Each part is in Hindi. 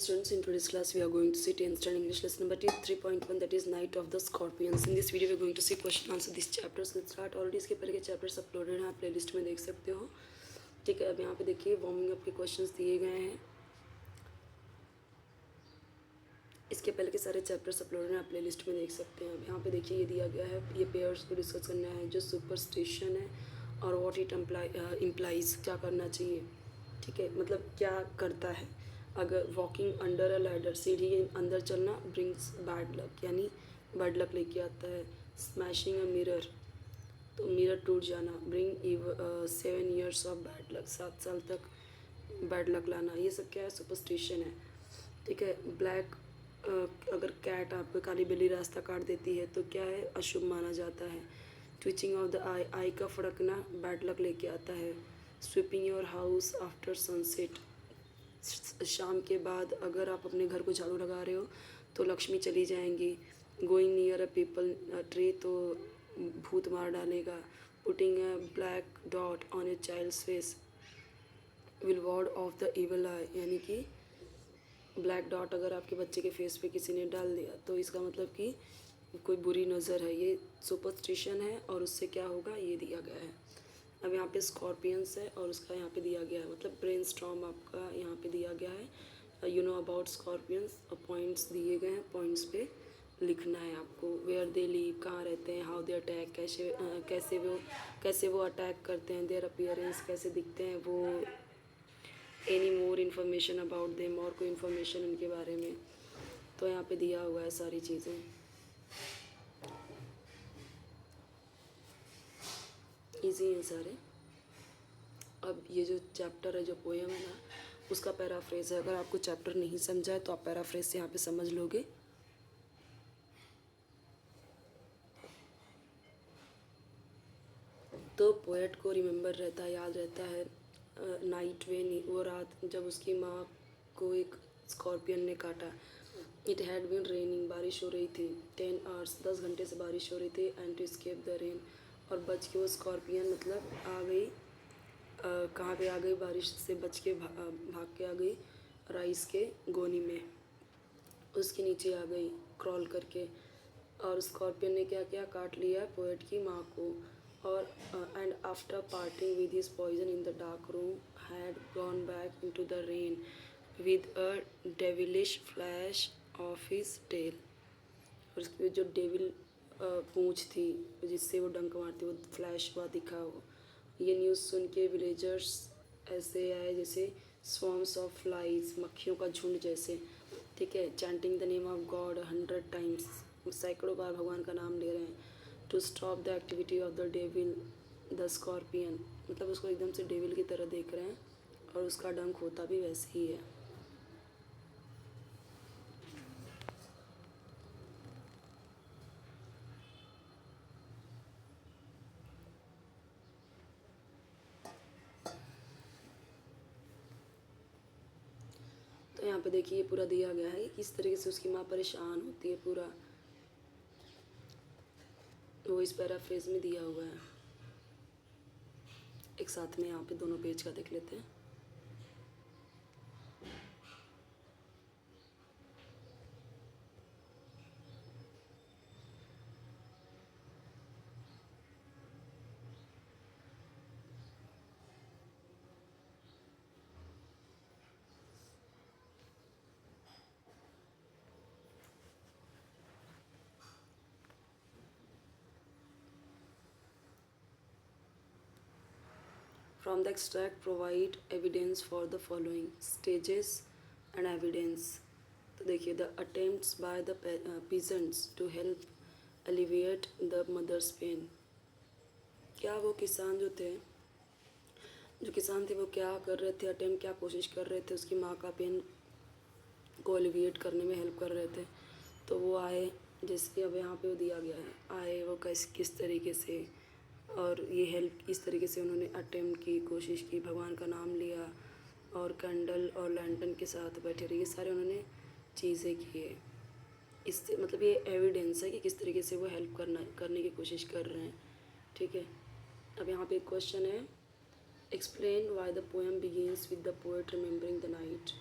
students, in today's class we are going to see 10th standard English lesson number 3.1, that is Night of the Scorpions. In this video we are going to see question answer this chapters. Let's start. Already इसके पहले के चैप्टर्स अपलोडेड हैं, आप प्लेलिस्ट में देख सकते हो. ठीक है, अब यहाँ पे देखिए वार्मिंग अप के क्वेश्चंस दिए गए हैं. इसके पहले के सारे चैप्टर्स अपलोडेड हैं, आप प्लेलिस्ट में देख सकते हैं. अब यहाँ पे देखिए ये दिया गया है, ये पेयर्स को डिस्कस करना है जो सुपरस्टिशन है और व्हाट इट इम्प्लाइज, क्या करना चाहिए. ठीक है, मतलब क्या करता है. अगर वॉकिंग अंडर अ लैडर, सीढ़ी के अंदर चलना, ब्रिंग्स बैड लक, यानी बैड लक लेके आता है. स्मैशिंग अ मिरर, तो मिरर टूट जाना, bring 7 years of bad luck, 7 साल तक बैड लक लाना. ये सब क्या है, सुपरस्टिशन है. ठीक है. ब्लैक, अगर कैट आपको काली बिल्ली रास्ता काट देती है तो क्या है, अशुभ माना जाता है. ट्विचिंग ऑफ द आई, आई का फड़कना बैड लक लेके आता है. Sweeping your house after sunset, शाम के बाद अगर आप अपने घर को झाड़ू लगा रहे हो तो लक्ष्मी चली जाएंगी. Going near a peepal tree, तो भूत मार डालेगा. Putting a black dot on a child's face will ward off the evil eye, यानी कि ब्लैक डॉट अगर आपके बच्चे के फेस पे किसी ने डाल दिया तो इसका मतलब कि कोई बुरी नज़र है. ये सुपरस्टिशन है और उससे क्या होगा ये दिया गया है. अब यहाँ पे स्कॉर्पियंस है और उसका यहाँ पे दिया गया है, मतलब ब्रेन स्टॉर्म आपका यहाँ पे दिया गया है. You know about scorpions, points दिए गए हैं, पॉइंट्स पे लिखना है आपको. वेयर दे लिव, कहाँ रहते हैं. हाउ दे अटैक, कैसे वो अटैक करते हैं. देयर अपीयरेंस, कैसे दिखते हैं वो. Any more information about them, और कोई इन्फॉर्मेशन उनके बारे में. तो यहाँ पे दिया हुआ है सारी चीज़ें. ईजी हैं सारे. अब ये जो चैप्टर है, जो पोएम है ना, उसका पैराफ्रेज है. अगर आपको चैप्टर नहीं समझा है तो आप पैराफ्रेज से यहाँ पे समझ लोगे. तो पोएट को रिमेंबर रहता है, याद रहता है, नाइट वेन, वो रात जब उसकी माँ को एक स्कॉर्पियन ने काटा. इट हैड बीन रेनिंग, बारिश हो रही थी. 10 hours, 10 घंटे से बारिश हो रही थी. And to escape the rain, और बच के वो स्कॉर्पियन मतलब आ गई. कहाँ पे आ गई, बारिश से बच के भाग के आ गई राइस के गोनी में, उसके नीचे आ गई क्रॉल करके. और स्कॉर्पियन ने क्या किया, काट लिया पोएट की माँ को. और and after parting with his poison in the dark room had gone back into the rain with a devilish flash of his tail. और उसकी जो डेविल पूंछ थी जिससे वो डंक मारती, वो फ्लैश हुआ दिखा वो. ये न्यूज़ सुन के विलेजर्स ऐसे आए जैसे स्वॉर्म्स ऑफ फ्लाइज, मक्खियों का झुंड जैसे. ठीक है. Chanting the name of God 100 times, सैकड़ों बार भगवान का नाम ले रहे हैं. To stop the activity of the devil the scorpion, मतलब उसको एकदम से डेविल की तरह देख रहे हैं और उसका डंक होता भी वैसे ही है. तो यहाँ पे देखिए ये पूरा दिया गया है किस तरीके से उसकी माँ परेशान होती है, पूरा वो इस पैराफ्रेज में दिया हुआ है. एक साथ में यहाँ पे दोनों पेज का देख लेते हैं. From the extract provide evidence for the following stages and evidence. तो देखिए the attempts by the peasants to help alleviate the mother's pain. क्या वो किसान जो किसान थे वो क्या कर रहे थे, अटेम्प्ट क्या कोशिश कर रहे थे उसकी माँ का पेन को एलिविएट करने में हेल्प कर रहे थे. तो वो आए, जैसे अब यहाँ पे वो दिया गया है, आए वो किस तरीके से, और ये हेल्प इस तरीके से उन्होंने अटेम्प्ट की, कोशिश की, भगवान का नाम लिया और कैंडल और लैंटर्न के साथ बैठे रहे. ये सारे उन्होंने चीज़ें की है. इससे मतलब ये एविडेंस है कि किस तरीके से वो हेल्प करने की कोशिश कर रहे हैं. ठीक है. अब यहाँ पे एक क्वेश्चन है, explain why the poem begins with the poet remembering the night.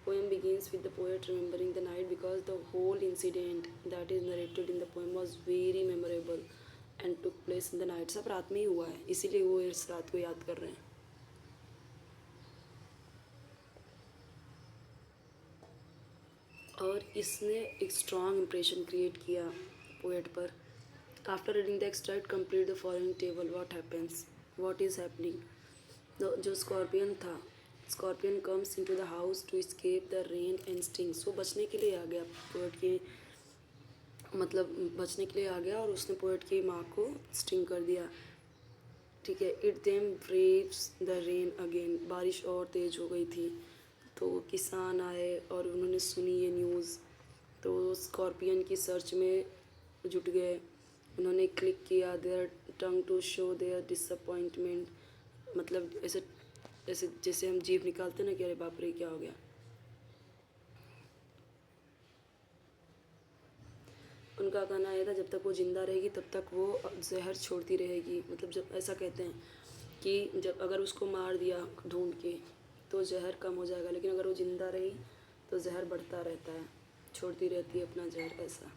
Poem begins with the poet remembering the night because the whole incident that is narrated in the poem was very memorable and took place in the night. सब रात में ही हुआ है, इसीलिए वो इस रात को याद कर रहे हैं. और इसने एक स्ट्रॉन्ग इम्प्रेशन क्रिएट किया पोएट पर. After reading the extract complete the following table. What happens, what is happening. जो स्कॉर्पियन था, scorpion comes into the house to escape the rain and stings. वो बचने के लिए आ गया पोएट की, मतलब बचने के लिए आ गया और उसने पोएट की माँ को स्टिंग कर दिया. ठीक है. It them Braves the rain again. बारिश और तेज़ हो गई थी. तो किसान आए और उन्होंने सुनी ये न्यूज़, तो स्कॉर्पियन की सर्च में जुट गए. उन्होंने क्लिक किया their tongue to show their disappointment. मतलब ऐसे ऐसे जैसे हम जीभ निकालते ना कि अरे बाप रे क्या हो गया. उनका कहना यह था जब तक वो ज़िंदा रहेगी तब तक वो जहर छोड़ती रहेगी. मतलब जब ऐसा कहते हैं कि जब अगर उसको मार दिया ढूंढ के तो जहर कम हो जाएगा, लेकिन अगर वो ज़िंदा रही तो जहर बढ़ता रहता है, छोड़ती रहती है अपना जहर. ऐसा.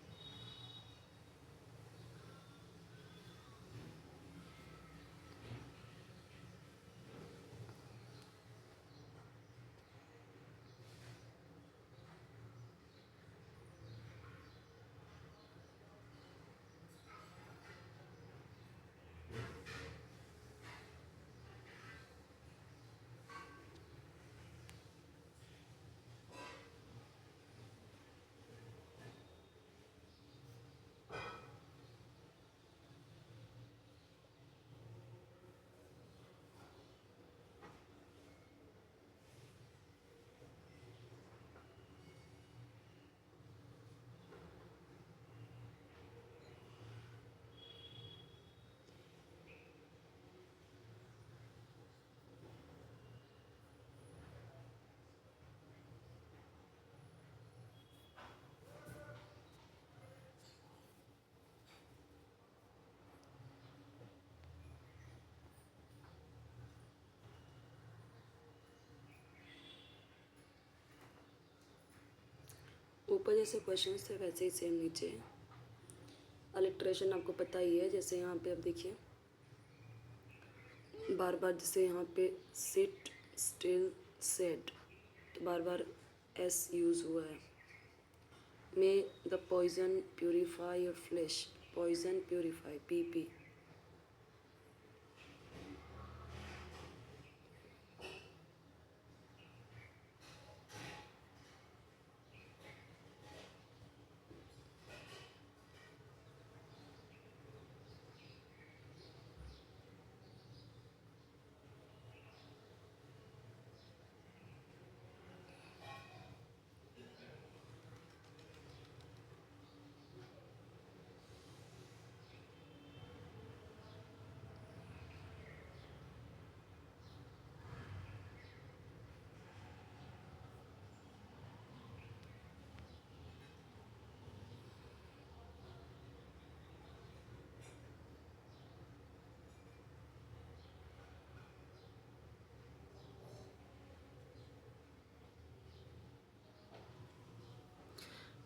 ऊपर जैसे क्वेश्चंस थे वैसे ही सेम नीचे. अलिट्रेशन आपको पता ही है. जैसे यहाँ पे अब देखिए बार बार, जैसे यहाँ पे सिट स्टिल सेट, तो बार बार एस यूज़ हुआ है. May the poison purify your flesh. Poison purify, P P.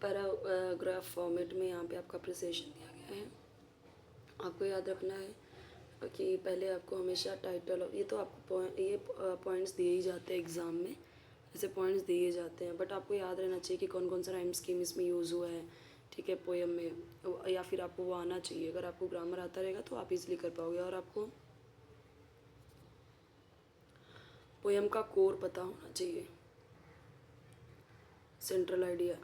Paragraph format में यहाँ पे आपका प्रेजेंटेशन दिया गया है. आपको याद रखना है कि पहले आपको हमेशा टाइटल, और ये तो आपको ये पॉइंट्स दिए ही जाते हैं एग्ज़ाम में, ऐसे पॉइंट्स दिए जाते हैं, बट आपको याद रहना चाहिए कि कौन कौन सा राइम स्कीम इसमें यूज़ हुआ है. ठीक है. पोएम में, या फिर आपको वो आना चाहिए. अगर आपको ग्रामर आता रहेगा तो आप इजीली कर पाओगे. और आपको पोएम का कोर पता होना चाहिए, central idea.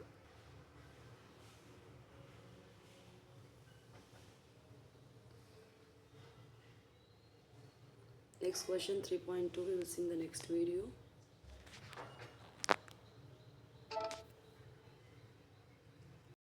Next question 3.2 we will see in the next video.